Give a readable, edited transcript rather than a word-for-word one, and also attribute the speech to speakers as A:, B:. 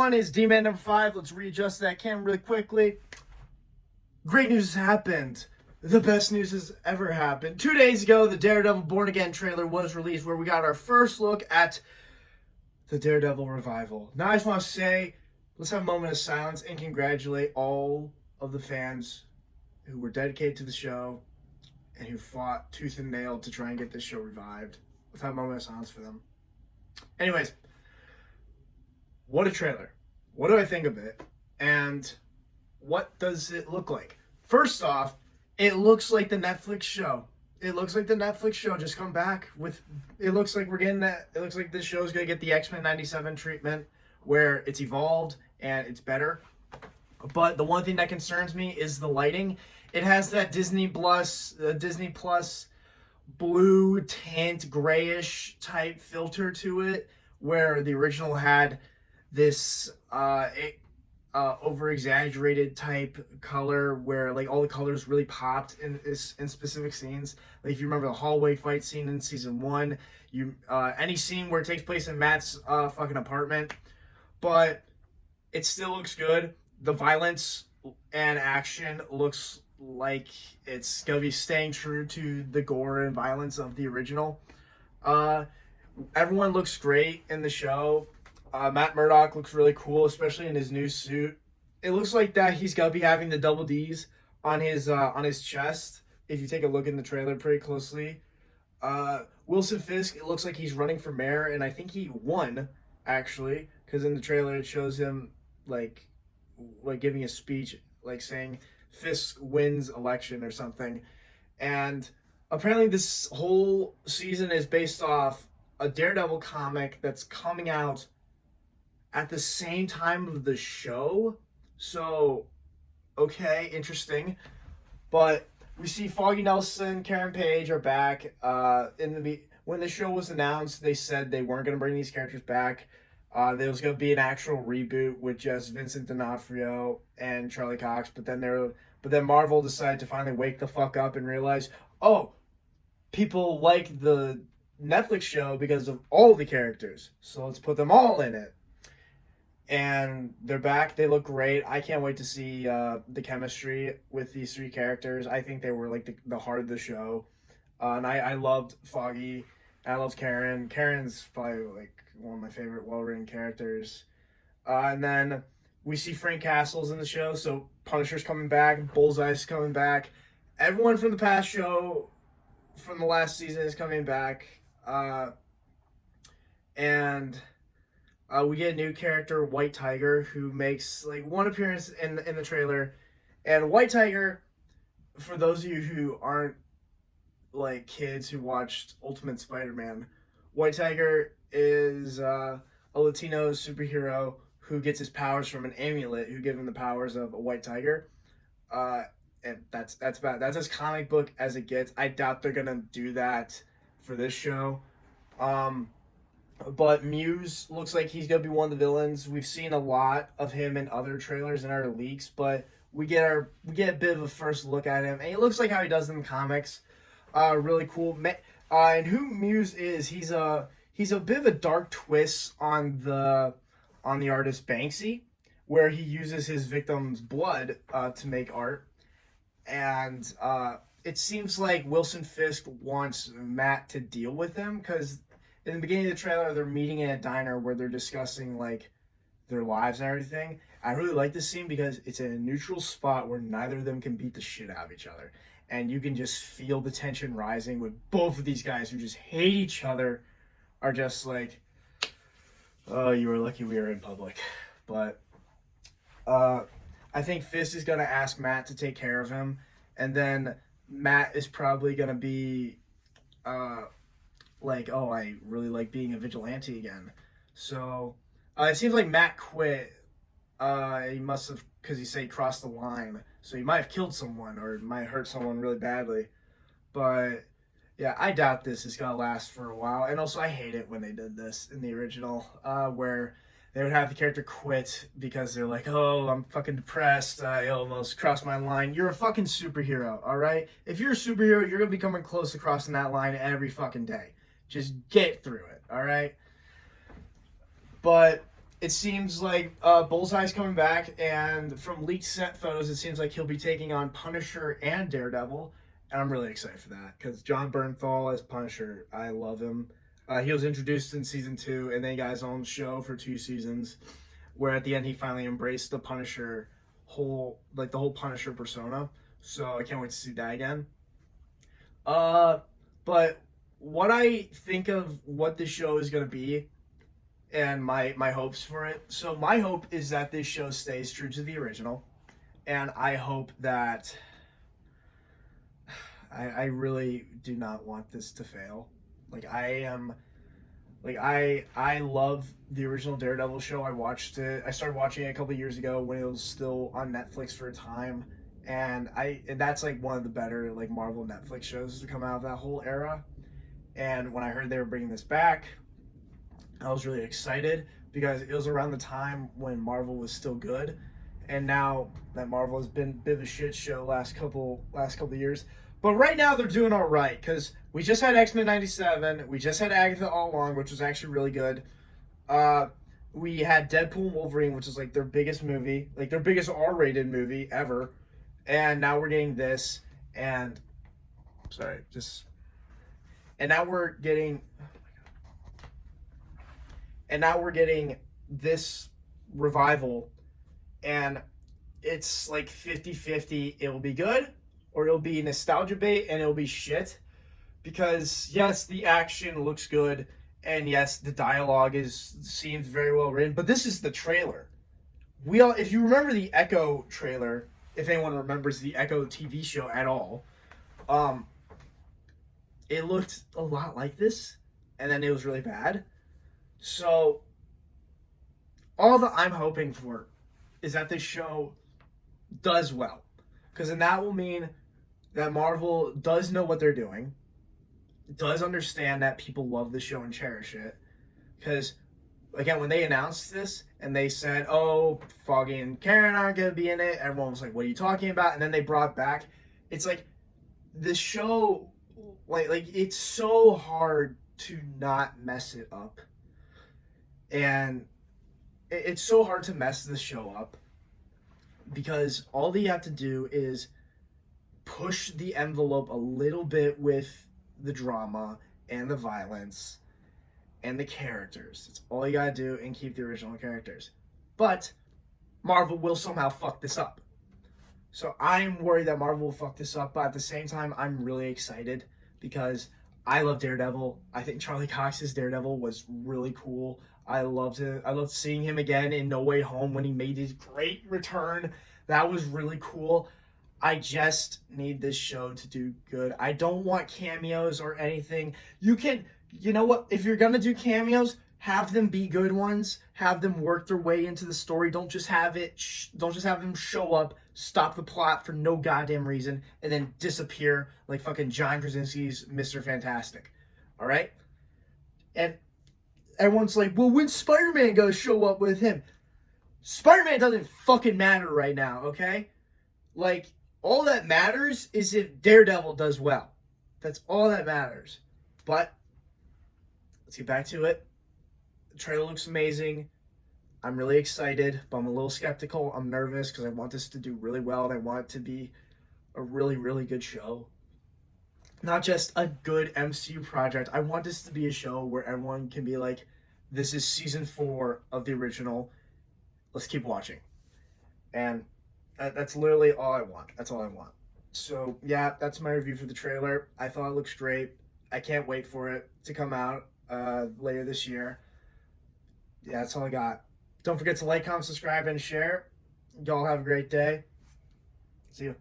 A: everyone, it's Dman number 5. Let's readjust that camera really quickly. Great news has happened. The best news has ever happened. 2 days ago, the Daredevil Born Again trailer was released, where we got our first look at the Daredevil revival. Now I just want to say, let's have a moment of silence and congratulate all of the fans who were dedicated to the show and who fought tooth and nail to try and get this show revived. Let's have a moment of silence for them. Anyways, what a trailer. What do I think of it? And what does it look like? First off, it looks like the Netflix show. It looks like the Netflix show just come back with, it looks like we're getting that, it looks like this show is going to get the X-Men 97 treatment where it's evolved and it's better. But the one thing that concerns me is the lighting. It has that Disney Plus blue tint, grayish type filter to it, where the original had this over-exaggerated type color where like all the colors really popped in specific scenes. Like if you remember the hallway fight scene in season 1, any scene where it takes place in Matt's fucking apartment, but it still looks good. The violence and action looks like it's gonna be staying true to the gore and violence of the original. Everyone looks great in the show. Matt Murdock looks really cool, especially in his new suit. It looks like that he's gonna be having the double D's on his chest. If you take a look in the trailer pretty closely, Wilson Fisk, it looks like he's running for mayor, and I think he won actually, because in the trailer it shows him like giving a speech, like saying Fisk wins election or something. And apparently this whole season is based off a Daredevil comic that's coming out at the same time of the show. So, okay, interesting. But we see Foggy Nelson, Karen Page are back. When the show was announced, they said they weren't going to bring these characters back. There was going to be an actual reboot with just Vincent D'Onofrio and Charlie Cox, but then Marvel decided to finally wake the fuck up and realize, oh, people like the Netflix show because of all the characters, so let's put them all in it. And they're back. They look great. I can't wait to see the chemistry with these 3 characters. I think they were like the heart of the show. And I loved Foggy. I loved Karen. Karen's probably like one of my favorite well-written characters. And then we see Frank Castle's in the show. So Punisher's coming back. Bullseye's coming back. Everyone from the past show, from the last season, is coming back. We get a new character, White Tiger, who makes like one appearance in the trailer. And White Tiger, for those of you who aren't like kids who watched Ultimate Spider-Man, White Tiger is a Latino superhero who gets his powers from an amulet who gives him the powers of a white tiger. And that's as comic book as it gets. I doubt they're gonna do that for this show. But Muse looks like he's gonna be one of the villains. We've seen a lot of him in other trailers and other leaks, but we get a bit of a first look at him, and he looks like how he does in the comics. Really cool. And who Muse is? He's a bit of a dark twist on the artist Banksy, where he uses his victim's blood to make art. And it seems like Wilson Fisk wants Matt to deal with him, because in the beginning of the trailer, they're meeting in a diner where they're discussing like their lives and everything. I really like this scene because it's in a neutral spot where neither of them can beat the shit out of each other. And you can just feel the tension rising with both of these guys who just hate each other, are just like, oh, you were lucky we were in public. But I think Fisk is going to ask Matt to take care of him. And then Matt is probably going to be like, oh, I really like being a vigilante again. So it seems like Matt quit. He must have, because he said he crossed the line. So he might have killed someone or might have hurt someone really badly. But yeah, I doubt this is going to last for a while. And also, I hate it when they did this in the original, where they would have the character quit because they're like, oh, I'm fucking depressed. I almost crossed my line. You're a fucking superhero, all right? If you're a superhero, you're going to be coming close to crossing that line every fucking day. Just get through it, all right? But it seems like Bullseye's coming back, and from leaked set photos, it seems like he'll be taking on Punisher and Daredevil, and I'm really excited for that because John Bernthal as Punisher, I love him. He was introduced in season 2, and then he got his own show for 2 seasons, where at the end he finally embraced the Punisher the whole Punisher persona. So I can't wait to see that again. But what I think of what this show is gonna be and my hopes for it. So my hope is that this show stays true to the original, and I hope that I really do not want this to fail. Like I love the original Daredevil show. I watched it. I started watching it a couple years ago when it was still on Netflix for a time, and that's like one of the better like Marvel Netflix shows to come out of that whole era. And when I heard they were bringing this back, I was really excited because it was around the time when Marvel was still good, and now that Marvel has been a bit of a shit show last couple of years. But right now they're doing all right because we just had X-Men '97, we just had Agatha All Along, which was actually really good. We had Deadpool and Wolverine, which is like their biggest movie, like their biggest R-rated movie ever, and now we're getting this, and now we're getting. And now we're getting this revival, and it's like 50-50. It'll be good, or it'll be nostalgia bait, and it'll be shit. Because, yes, the action looks good, and yes, the dialogue seems very well written, but this is the trailer. If you remember the Echo trailer, if anyone remembers the Echo TV show at all, it looked a lot like this, and then it was really bad. So, all that I'm hoping for is that this show does well. Because then that will mean that Marvel does know what they're doing, does understand that people love the show and cherish it. Because, again, when they announced this and they said, oh, Foggy and Karen aren't going to be in it, everyone was like, what are you talking about? And then they brought back, it's like, the show, like it's so hard to not mess it up. And it's so hard to mess this show up because all that you have to do is push the envelope a little bit with the drama and the violence and the characters. That's all you gotta do, and keep the original characters. But Marvel will somehow fuck this up. So I'm worried that Marvel will fuck this up, but at the same time, I'm really excited because I love Daredevil. I think Charlie Cox's Daredevil was really cool. I loved it. I loved seeing him again in No Way Home when he made his great return. That was really cool. I just need this show to do good. I don't want cameos or anything. You know what? If you're gonna do cameos, have them be good ones. Have them work their way into the story. Don't just have them show up, stop the plot for no goddamn reason, and then disappear like fucking John Krasinski's Mr. Fantastic. All right? And everyone's like, well, when's Spider-Man gonna show up with him? Spider-Man doesn't fucking matter right now, okay? Like, all that matters is if Daredevil does well. That's all that matters. But let's get back to it. The trailer looks amazing. I'm really excited, but I'm a little skeptical. I'm nervous because I want this to do really well, and I want it to be a really, really good show. Not just a good MCU project. I want this to be a show where everyone can be like, this is season 4 of the original. Let's keep watching. And that's literally all I want. That's all I want. So, yeah, that's my review for the trailer. I thought it looks great. I can't wait for it to come out later this year. Yeah, that's all I got. Don't forget to like, comment, subscribe, and share. Y'all have a great day. See you.